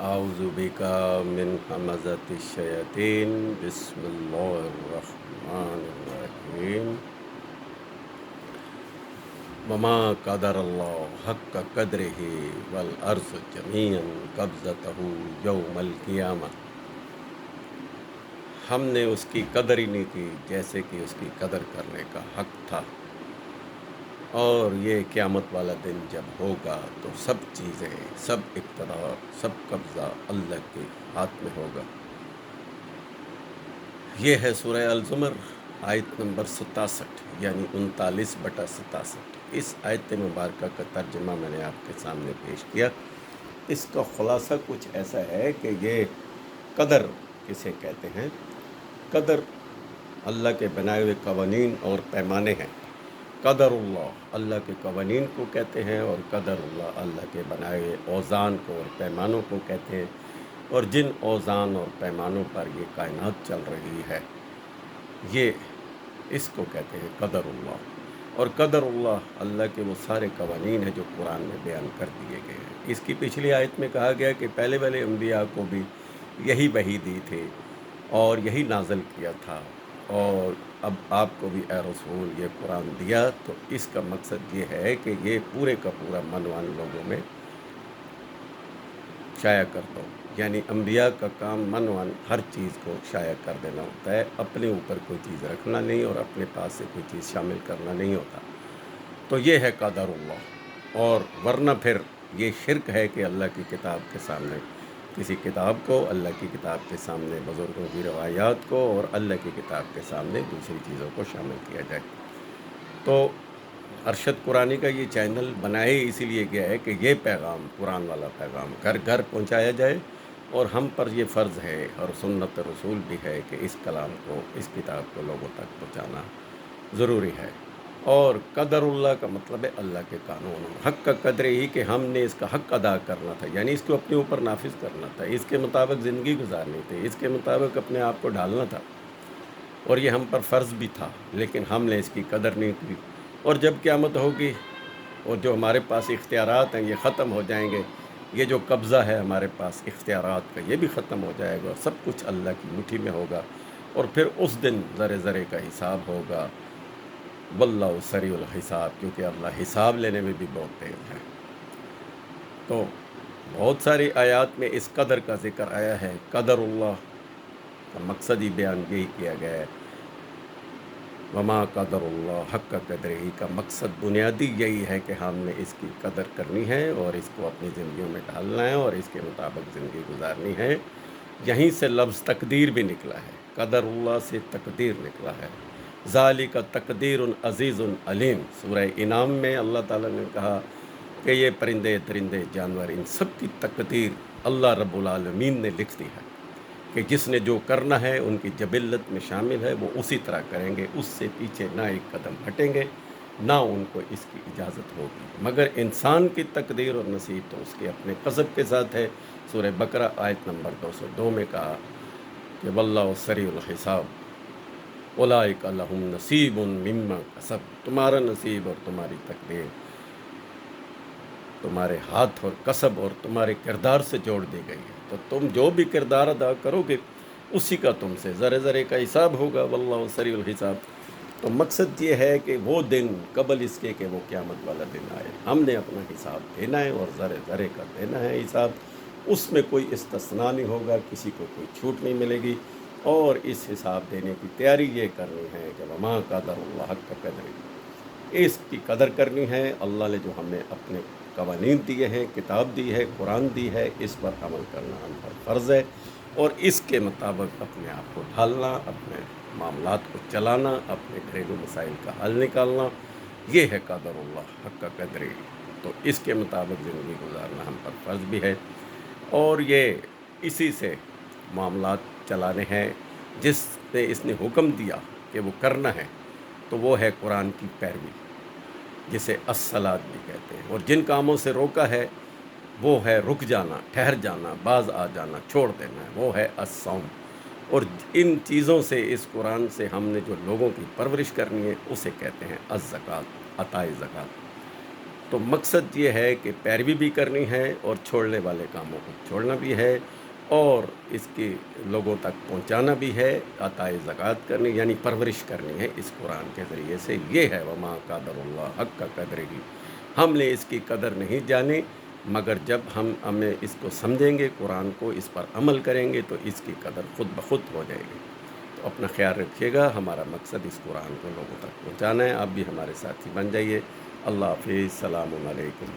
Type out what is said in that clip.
اعوذ بکا من حمزۃ الشیاطین بسم اللہ الرحمن الرحیم وما قدر اللہ حق قدرہ والارض جمیعا قبضتہ یوم القیامہ۔ ہم نے اس کی قدر ہی نہیں کی جیسے کہ اس کی قدر کرنے کا حق تھا، اور یہ قیامت والا دن جب ہوگا تو سب چیزیں، سب اقتدار، سب قبضہ اللہ کے ہاتھ میں ہوگا۔ یہ ہے سورہ الزمر آیت نمبر 67 یعنی 39/67۔ اس آیت مبارکہ کا ترجمہ میں نے آپ کے سامنے پیش کیا۔ اس کا خلاصہ کچھ ایسا ہے کہ یہ قدر کسے کہتے ہیں؟ قدر اللہ کے بنائے ہوئے قوانین اور پیمانے ہیں۔ قدر اللہ اللہ کے قوانین کو کہتے ہیں، اور قدر اللہ اللہ کے بنائے ہوئے اوزان کو اور پیمانوں کو کہتے ہیں، اور جن اوزان اور پیمانوں پر یہ کائنات چل رہی ہے یہ اس کو کہتے ہیں قدر اللہ۔ اور قدر اللہ اللہ کے وہ سارے قوانین ہیں جو قرآن میں بیان کر دیے گئے ہیں۔ اس کی پچھلی آیت میں کہا گیا کہ پہلے والے انبیاء کو بھی یہی وحی دی تھی اور یہی نازل کیا تھا، اور اب آپ کو بھی اے رسول یہ قرآن دیا، تو اس کا مقصد یہ ہے کہ یہ پورے کا پورا منوان لوگوں میں شائع کر دو۔ یعنی انبیاء کا کام منوان ہر چیز کو شائع کر دینا ہوتا ہے، اپنے اوپر کوئی چیز رکھنا نہیں اور اپنے پاس سے کوئی چیز شامل کرنا نہیں ہوتا۔ تو یہ ہے قدر اللہ، اور ورنہ پھر یہ شرک ہے کہ اللہ کی کتاب کے سامنے کسی کتاب کو، اللہ کی کتاب کے سامنے بزرگوں کی روایات کو اور اللہ کی کتاب کے سامنے دوسری چیزوں کو شامل کیا جائے۔ تو ارشد قرآنی کا یہ چینل بنائے اسی لیے گیا ہے کہ یہ پیغام، قرآن والا پیغام گھر گھر پہنچایا جائے، اور ہم پر یہ فرض ہے اور سنت رسول بھی ہے کہ اس کلام کو، اس کتاب کو لوگوں تک پہنچانا ضروری ہے۔ اور قدر اللہ کا مطلب ہے اللہ کے قانون، حق کا قدر ہی کہ ہم نے اس کا حق ادا کرنا تھا، یعنی اس کو اپنے اوپر نافذ کرنا تھا، اس کے مطابق زندگی گزارنی تھی، اس کے مطابق اپنے آپ کو ڈھالنا تھا، اور یہ ہم پر فرض بھی تھا، لیکن ہم نے اس کی قدر نہیں کی۔ اور جب قیامت ہوگی اور جو ہمارے پاس اختیارات ہیں یہ ختم ہو جائیں گے، یہ جو قبضہ ہے ہمارے پاس اختیارات کا یہ بھی ختم ہو جائے گا، اور سب کچھ اللہ کی مٹھی میں ہوگا، اور پھر اس دن ذرے ذرے کا حساب ہوگا۔ واللہ سریع الحساب، کیونکہ اللہ حساب لینے میں بھی بہت تیز ہے۔ تو بہت ساری آیات میں اس قدر کا ذکر آیا ہے۔ قدر اللہ کا مقصد ہی بیان یہی کیا گیا ہے، وما قدر اللہ حق قدر ہی کا مقصد بنیادی یہی ہے کہ ہم نے اس کی قدر کرنی ہے اور اس کو اپنی زندگیوں میں ڈھالنا ہے اور اس کے مطابق زندگی گزارنی ہے۔ یہیں سے لفظ تقدیر بھی نکلا ہے، قدر اللہ سے تقدیر نکلا ہے۔ ذالک تقدیر عزیز علیم، سورہ انعام میں اللہ تعالیٰ نے کہا کہ یہ پرندے درندے جانور ان سب کی تقدیر اللہ رب العالمین نے لکھ دی ہے، کہ جس نے جو کرنا ہے ان کی جبلت میں شامل ہے، وہ اسی طرح کریں گے، اس سے پیچھے نہ ایک قدم ہٹیں گے، نہ ان کو اس کی اجازت ہوگی۔ مگر انسان کی تقدیر اور نصیب تو اس کے اپنے قصب کے ساتھ ہے۔ سورہ بقرہ آیت نمبر 202 میں کہا کہ واللہ سریع الحساب اولئک لہم نصیب مما کسب، تمہارا نصیب اور تمہاری تقدیر تمہارے ہاتھ اور کسب اور تمہارے کردار سے جوڑ دی گئی ہے، تو تم جو بھی کردار ادا کرو گے اسی کا تم سے ذرے ذرے کا حساب ہوگا۔ واللہ سریع الحساب۔ تو مقصد یہ ہے کہ وہ دن قبل اس کے کہ وہ قیامت والا دن آئے، ہم نے اپنا حساب دینا ہے اور ذرے ذرے کا دینا ہے حساب، اس میں کوئی استثناء نہیں ہوگا، کسی کو کوئی چھوٹ نہیں ملے گی، اور اس حساب دینے کی تیاری یہ کرنی ہے کہ وما قدر اللہ حق قدر، اس کی قدر کرنی ہے۔ اللہ نے جو ہمیں اپنے قوانین دیے ہیں، کتاب دی ہے، قرآن دی ہے، اس پر عمل کرنا ہم پر فرض ہے، اور اس کے مطابق اپنے آپ کو ڈھالنا، اپنے معاملات کو چلانا، اپنے گھریلو مسائل کا حل نکالنا، یہ ہے قدر اللہ حق قدر۔ تو اس کے مطابق زندگی گزارنا ہم پر فرض بھی ہے، اور یہ اسی سے معاملات چلانے ہیں جس نے اس نے حکم دیا کہ وہ کرنا ہے، تو وہ ہے قرآن کی پیروی، جسے الصلاۃ بھی کہتے ہیں، اور جن کاموں سے روکا ہے وہ ہے رک جانا، ٹھہر جانا، باز آ جانا، چھوڑ دینا ہے، وہ ہے الصوم۔ اور ان چیزوں سے، اس قرآن سے ہم نے جو لوگوں کی پرورش کرنی ہے اسے کہتے ہیں الزکوٰۃ، عطائے زکوٰۃ۔ تو مقصد یہ ہے کہ پیروی بھی کرنی ہے اور چھوڑنے والے کاموں کو چھوڑنا بھی ہے، اور اس کی لوگوں تک پہنچانا بھی ہے، عطائے زکوٰۃ کرنی یعنی پرورش کرنی ہے اس قرآن کے ذریعے سے۔ یہ ہے وما قدر اللہ حق کا قدر ہی، ہم نے اس کی قدر نہیں جانی، مگر جب ہمیں اس کو سمجھیں گے، قرآن کو اس پر عمل کریں گے، تو اس کی قدر خود بخود ہو جائے گی۔ تو اپنا خیال رکھیے گا، ہمارا مقصد اس قرآن کو لوگوں تک پہنچانا ہے، آپ بھی ہمارے ساتھی بن جائیے۔ اللہ حافظ، السلام علیکم۔